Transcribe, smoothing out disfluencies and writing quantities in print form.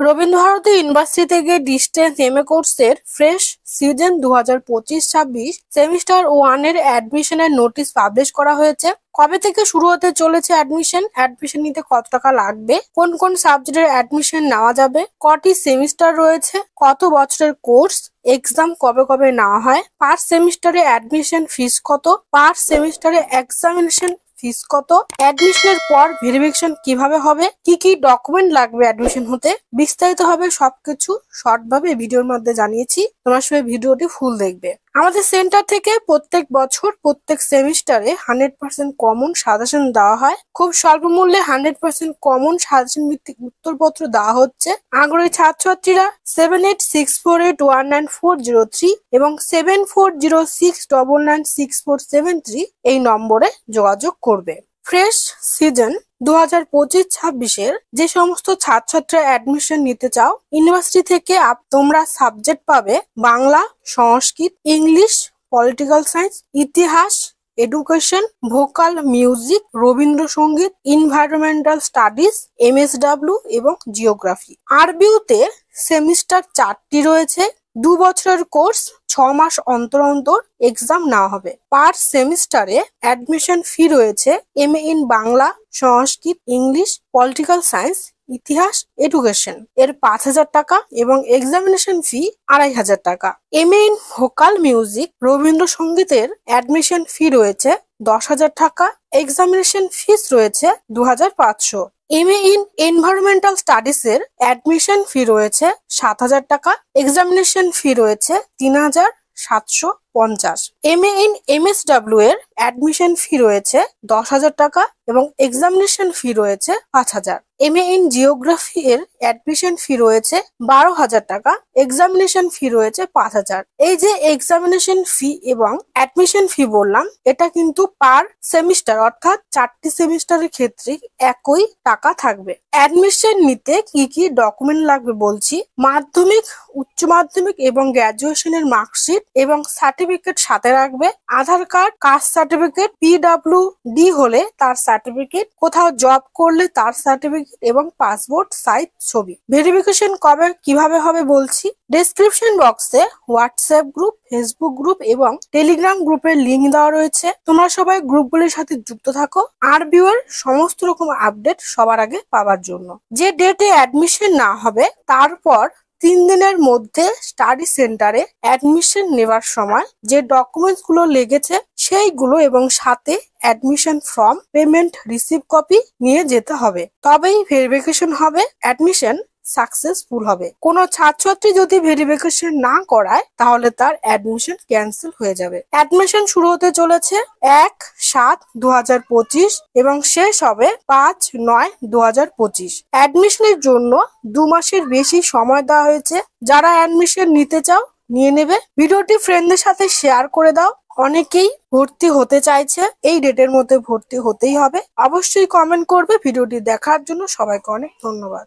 Rabindra Bharati university থেকে distance MA কোর্সের fresh season 2025-26 semester 1 এর অ্যাডমিশনের নোটিশ পাবলিশ করা হয়েছে। কবে থেকে শুরু হতে চলেছে অ্যাডমিশন নিতে কত টাকা লাগবে, কোন কোন সাবজেক্টের অ্যাডমিশন নেওয়া যাবে, কটি সেমিস্টার রয়েছে, কত বছরের কোর্স, এক্সাম কবে কবে নেওয়া হয়, পার সেমিস্টারে অ্যাডমিশন ফিস কত, পার সেমিস্টারে এক্সামিনেশন ফিস কত, অ্যাডমিশনের পর ভেরিফিকেশন কিভাবে হবে, কি কি ডকুমেন্ট লাগবে অ্যাডমিশন হতে, বিস্তারিত হবে সবকিছু শর্ট ভাবে ভিডিওর মধ্যে জানিয়েছি। তোমার সবাই ভিডিওটি ফুল দেখবে। আমাদের সেন্টার থেকে প্রত্যেক বছর প্রত্যেক সেমিস্টারে 100% কমন সাজেশন দেওয়া হয়। খুব স্বল্প মূল্যে 100% কমন সাজেশন ভিত্তিক উত্তরপত্র দেওয়া হচ্ছে। আগ্রহী ছাত্রছাত্রীরা 7864819403 এবং 7406996473 এই নম্বরে যোগাযোগ করবে। ফ্রেশ সিজন 2025-26 যে সমস্ত ছাত্রছাত্রীরা অ্যাডমিশন নিতে চাও, ইউনিভার্সিটি থেকে তোমরা সাবজেক্ট পাবে বাংলা, সংস্কৃত, ইংলিশ, পলিটিক্যাল সায়েন্স, ইতিহাস, education, vocal, music, Rabindrasangeet, environmental studies, MSW এবং জিওগ্রাফি। আরবিউতে সেমিস্টার 4টি রয়েছে। 2 বছরের কোর্স, 6 মাস অন্তর অন্তর এক্সাম নেওয়া হবে। পার সেমিস্টারে অ্যাডমিশন ফি রয়েছে এমএ ইন বাংলা, সংস্কৃত, ইংলিশ, পলিটিক্যাল সায়েন্স, ইতিহাস, এডুকেশন এর 5000 টাকা এবং এক্সামিনেশন ফি 2500 টাকা। এমএ ইন ভোকাল মিউজিক, রবীন্দ্রসঙ্গীতের অ্যাডমিশন ফি রয়েছে 10,000 টাকা, এক্সামিনেশন ফিস রয়েছে 2500। এমএ ইন এনভায়রনমেন্টাল স্টাডিজ এর অ্যাডমিশন ফি রয়েছে 7,000 টাকা, এক্সামিনেশন ফি রয়েছে 3,750। এমএ ইন এমএসডব্লিউ এর অ্যাডমিশন ফি রয়েছে 10,000 টাকা এবং এক্সামিনেশন ফি রয়েছে 5,000। এমএ ইন জিওগ্রাফি এর অ্যাডমিশন ফি রয়েছে 12,000 টাকা, এক্সামিনেশন ফি রয়েছে 5,000। এই যে এক্সামিনেশন ফি এবং অ্যাডমিশন ফি বললাম, এটা কিন্তু পার সেমিস্টার অর্থাৎ 4টি সেমিস্টারের ক্ষেত্রে একই টাকা থাকবে। অ্যাডমিশন নিতে কি কি ডকুমেন্ট লাগবে বলছি। মাধ্যমিক, উচ্চ মাধ্যমিক এবং গ্র্যাজুয়েশনের মার্কশিট এবং সার্টিফিকেট সাথে রাখবে। আধার কার্ড, কাস্ট সার্টিফিকেট, পিডব্লিউডি হলে তার সার্টিফিকেট, কোথাও জব করলে তার সার্টিফিকেট এবং পাসপোর্ট সাইজ ছবি। ভেরিফিকেশন কবে কিভাবে হবে বলছি। ডেসক্রিপশন বক্সে হোয়াটসঅ্যাপ গ্রুপ, ফেসবুক গ্রুপ এবং টেলিগ্রাম গ্রুপের লিংক দেওয়া রয়েছে। তোমরা সবাই গ্রুপগুলির সাথে যুক্ত থাকো আরবিউ এর সমস্ত রকম আপডেট সবার আগে পাওয়ার জন্য। যে ডেটে অ্যাডমিশন না হবে তারপর 3 দিনের মধ্যে স্টাডি সেন্টারে অ্যাডমিশন নেওয়ার সময় যে ডকুমেন্টস গুলো লেগেছে সেইগুলো এবং সাথে admission form, payment receive copy নিয়ে যেতে হবে। তবেই ভেরিফিকেশন হবে, অ্যাডমিশন সাকসেসফুল হবে। কোন ছাত্রছাত্রী যদি ভেরিফিকেশন না করায় তাহলে তার অ্যাডমিশন ক্যান্সেল হয়ে যাবে। অ্যাডমিশন শুরু হতে চলেছে 1/7/2025 এবং শেষ হবে 5/9/2025। অ্যাডমিশনের জন্য 2 মাসের বেশি সময় দেওয়া হয়েছে। যারা অ্যাডমিশন নিতে চাও নিয়ে নেবে। ভিডিওটি ফ্রেন্ডদের সাথে শেয়ার করে দাও। অনেকেই ভর্তি হতে চাইছে, এই ডেটের মধ্যে ভর্তি হতেই হবে। অবশ্যই কমেন্ট করবে। ভিডিওটি দেখার জন্য সবাইকে অনেক ধন্যবাদ।